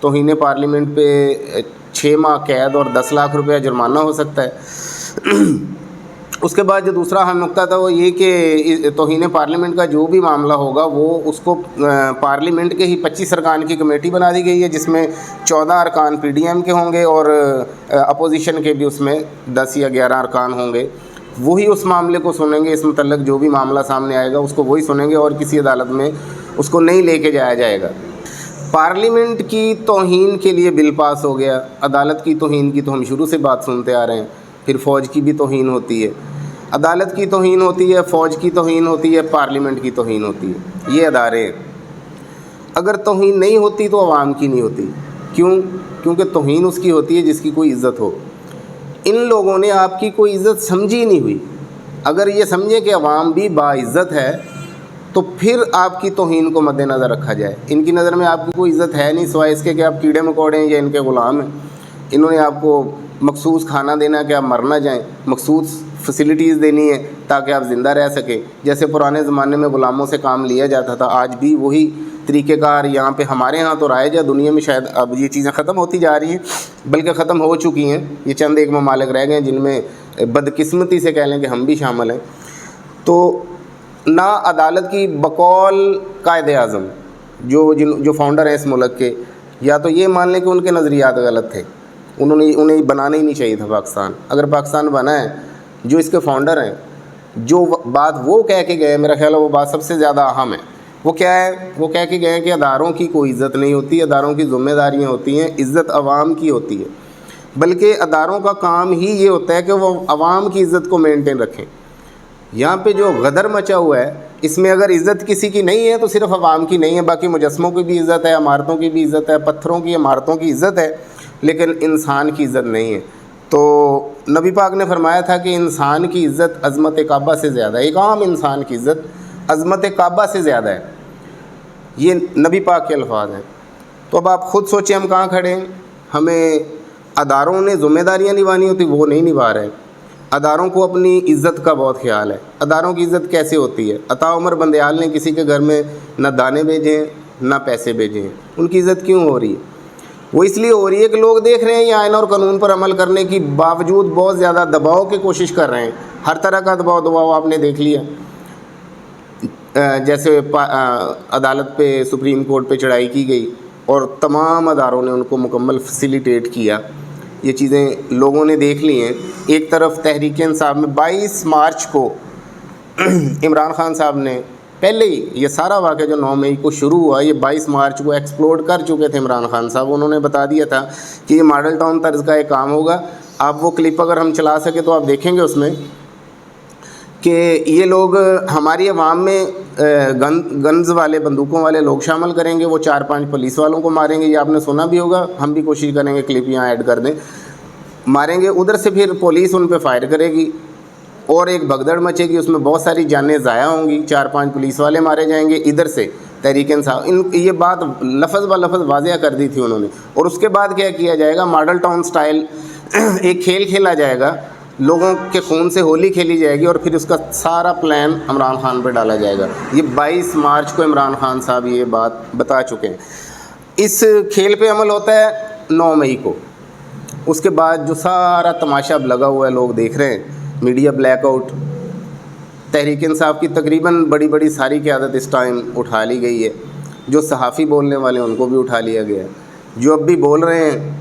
توہین پارلیمنٹ پہ 6 ماہ قید اور 10 لاکھ روپیہ جرمانہ ہو سکتا ہے۔ اس کے بعد جو دوسرا اہم نقطہ تھا وہ یہ کہ توہین پارلیمنٹ کا جو بھی معاملہ ہوگا وہ اس کو پارلیمنٹ کے ہی 25 ارکان کی کمیٹی بنا دی گئی ہے، جس میں 14 ارکان پی ڈی ایم کے ہوں گے اور اپوزیشن کے بھی اس میں 10 یا 11 ارکان ہوں گے۔ وہی اس معاملے کو سنیں گے، اس متعلق جو بھی معاملہ سامنے آئے گا اس کو وہی سنیں گے اور کسی عدالت میں اس کو نہیں لے کے جایا جائے گا۔ پارلیمنٹ کی توہین کے لیے بل پاس ہو گیا۔ عدالت کی توہین کی تو ہم شروع سے بات سنتے آ رہے ہیں، پھر فوج کی بھی توہین ہوتی ہے، عدالت کی توہین ہوتی ہے، فوج کی توہین ہوتی ہے، پارلیمنٹ کی توہین ہوتی ہے۔ یہ ادارے ہیں، اگر توہین نہیں ہوتی تو عوام کی نہیں ہوتی۔ کیونکہ توہین اس کی ہوتی ہے جس کی کوئی عزت ہو۔ ان لوگوں نے آپ کی کوئی عزت سمجھی نہیں ہوئی۔ اگر یہ سمجھے کہ عوام بھی باعزت ہے تو پھر آپ کی توہین کو مد نظر رکھا جائے۔ ان کی نظر میں آپ کی کوئی عزت ہے نہیں سوائے اس کے کہ آپ کیڑے مکوڑے ہیں یا ان کے غلام ہیں۔ انہوں نے آپ کو مخصوص کھانا دینا ہے کہ آپ مر نہ جائیں، مخصوص فیسلٹیز دینی ہے تاکہ آپ زندہ رہ سکیں۔ جیسے پرانے زمانے میں غلاموں سے کام لیا جاتا تھا، آج بھی وہی طریقہ کار یہاں پہ ہمارے ہاں تو رائج ہے، دنیا میں شاید اب یہ چیزیں ختم ہوتی جا رہی ہیں، بلکہ ختم ہو چکی ہیں۔ یہ چند ایک ممالک رہ گئے ہیں جن میں بدقسمتی سے کہہ لیں کہ ہم بھی شامل ہیں۔ تو نہ عدالت کی بقول قائد اعظم جو فاؤنڈر ہیں اس ملک کے، یا تو یہ مان لیں کہ ان کے نظریات غلط تھے، انہیں بنانا ہی نہیں چاہیے تھا پاکستان۔ اگر پاکستان بنا ہے، جو اس کے فاؤنڈر ہیں جو بات وہ کہہ کے گئے، میرا خیال ہے وہ بات سب سے زیادہ اہم ہے۔ وہ کیا ہے؟ وہ کہہ کے گئے کہ اداروں کی کوئی عزت نہیں ہوتی، اداروں کی ذمہ داریاں ہوتی ہیں، عزت عوام کی ہوتی ہے، بلکہ اداروں کا کام ہی یہ ہوتا ہے کہ وہ عوام کی عزت کو مینٹین رکھیں۔ یہاں پہ جو غدر مچا ہوا ہے، اس میں اگر عزت کسی کی نہیں ہے تو صرف عوام کی نہیں ہے، باقی مجسموں کی بھی عزت ہے، عمارتوں کی بھی عزت ہے، پتھروں کی عمارتوں کی عزت ہے، لیکن انسان کی عزت نہیں ہے۔ تو نبی پاک نے فرمایا تھا کہ انسان کی عزت عظمت کعبہ سے زیادہ ہے، ایک عام انسان کی عزت عظمت کعبہ سے زیادہ ہے۔ یہ نبی پاک کے الفاظ ہیں۔ تو اب آپ خود سوچیں ہم کہاں کھڑے ہیں۔ ہمیں اداروں نے ذمہ داریاں نبھانی ہوتی، وہ نہیں نبھا رہے۔ اداروں کو اپنی عزت کا بہت خیال ہے۔ اداروں کی عزت کیسے ہوتی ہے؟ عطا عمر بندیال نے کسی کے گھر میں نہ دانے بھیجے ہیں نہ پیسے بھیجے ہیں۔ ان کی عزت کیوں ہو رہی ہے؟ وہ اس لیے ہو رہی ہے کہ لوگ دیکھ رہے ہیں یہ آئین اور قانون پر عمل کرنے کی باوجود بہت زیادہ دباؤ کی کوشش کر رہے ہیں۔ ہر طرح کا دباؤ آپ نے دیکھ لیا، جیسے عدالت پہ، سپریم کورٹ پہ چڑھائی کی گئی اور تمام اداروں نے ان کو مکمل فیسیلیٹیٹ کیا۔ یہ چیزیں لوگوں نے دیکھ لی ہیں۔ ایک طرف تحریک انصاف میں 22 مارچ کو عمران خان صاحب نے پہلے ہی یہ سارا واقعہ جو 9 مئی کو شروع ہوا، یہ 22 مارچ کو ایکسپلوڈ کر چکے تھے عمران خان صاحب۔ انہوں نے بتا دیا تھا کہ یہ ماڈل ٹاؤن طرز کا ایک کام ہوگا۔ آپ وہ کلپ اگر ہم چلا سکیں تو آپ دیکھیں گے اس میں کہ یہ لوگ ہماری عوام میں گنز والے، بندوقوں والے لوگ شامل کریں گے، وہ 4-5 پولیس والوں کو ماریں گے۔ یہ آپ نے سنا بھی ہوگا، ہم بھی کوشش کریں گے کلپ یہاں ایڈ کر دیں۔ ماریں گے، ادھر سے پھر پولیس ان پہ فائر کرے گی اور ایک بھگدڑ مچے گی، اس میں بہت ساری جانیں ضائع ہوں گی، 4-5 پولیس والے مارے جائیں گے ادھر سے تحریک انصاف۔ یہ بات لفظ بہ لفظ واضح کر دی تھی انہوں نے۔ اور اس کے بعد کیا کیا جائے گا؟ ماڈل ٹاؤن سٹائل ایک کھیل کھیلا جائے گا، لوگوں کے خون سے ہولی کھیلی جائے گی اور پھر اس کا سارا پلان عمران خان پہ ڈالا جائے گا۔ یہ 22 مارچ کو عمران خان صاحب یہ بات بتا چکے ہیں۔ اس کھیل پہ عمل ہوتا ہے 9 مئی کو۔ اس کے بعد جو سارا تماشا اب لگا ہوا ہے، لوگ دیکھ رہے ہیں، media black out, Tehreek Insaf کی تقریباً بڑی ساری قیادت اس ٹائم اٹھا لی گئی ہے۔ جو صحافی بولنے والے ہیں ان کو بھی اٹھا لیا گیا ہے، جو اب بھی بول رہے ہیں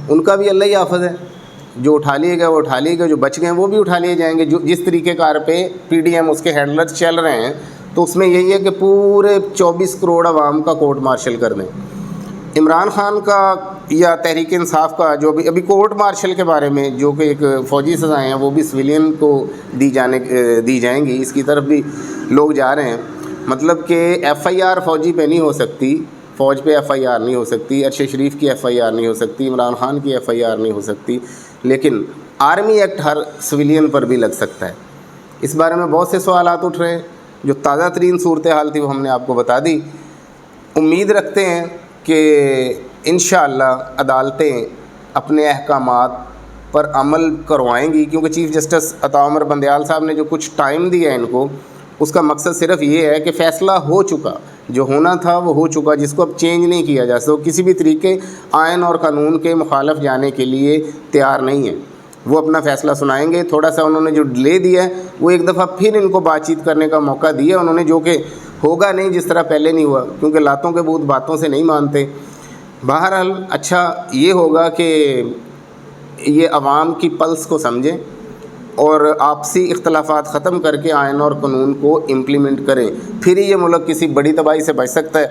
ان کا بھی اللہ ہی حافظ ہے۔ جو اٹھا لیے گئے وہ اٹھا لیے گئے، جو بچ گئے وہ بھی اٹھا لیے جائیں گے۔ جو جس طریقے کار پہ پی ڈی ایم اس کے ہینڈلرز چل رہے ہیں، تو اس میں یہی ہے کہ پورے 24 کروڑ عوام کا کورٹ مارشل کر دیں۔ عمران خان کا یا تحریک انصاف کا جو ابھی کورٹ مارشل کے بارے میں جو کہ ایک فوجی سزائیں ہیں وہ بھی سویلین کو دی جائیں گی، اس کی طرف بھی لوگ جا رہے ہیں۔ مطلب کہ ایف آئی آر فوجی پہ نہیں ہو سکتی، فوج پہ ایف آئی آر نہیں ہو سکتی، ارشد شریف کی ایف آئی آر نہیں ہو سکتی، عمران خان کی ایف آئی آر نہیں ہو سکتی، لیکن آرمی ایکٹ ہر سویلین پر بھی لگ سکتا ہے۔ اس بارے میں بہت سے سوالات اٹھ رہے ہیں۔ جو تازہ ترین صورتحال تھی وہ ہم نے آپ کو بتا دی۔ امید رکھتے ہیں کہ انشاءاللہ عدالتیں اپنے احکامات پر عمل کروائیں گی، کیونکہ چیف جسٹس عطا عمر بندیال صاحب نے جو کچھ ٹائم دیا ہے ان کو، اس کا مقصد صرف یہ ہے کہ فیصلہ ہو چکا جو ہونا تھا وہ ہو چکا، جس کو اب چینج نہیں کیا جا سکتا. کسی بھی طریقے آئین اور قانون کے مخالف جانے کے لیے تیار نہیں ہیں. وہ اپنا فیصلہ سنائیں گے. تھوڑا سا انہوں نے جو ڈیلے دیا ہے وہ ایک دفعہ پھر ان کو بات چیت کرنے کا موقع دیا انہوں نے، جو کہ ہوگا نہیں جس طرح پہلے نہیں ہوا، کیونکہ لاتوں کے بھوت باتوں سے نہیں مانتے. بہرحال اچھا یہ ہوگا کہ یہ عوام کی پلس کو سمجھیں اور آپسی اختلافات ختم کر کے آئین اور قانون کو امپلیمنٹ کریں، پھر ہی یہ ملک کسی بڑی تباہی سے بچ سکتا ہے،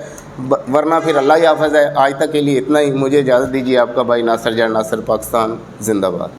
ورنہ پھر اللہ ہی حافظ ہے. آج تک کے لیے اتنا ہی. مجھے اجازت دیجیے. آپ کا بھائی ناصر جان ناصر، پاکستان زندہ باد.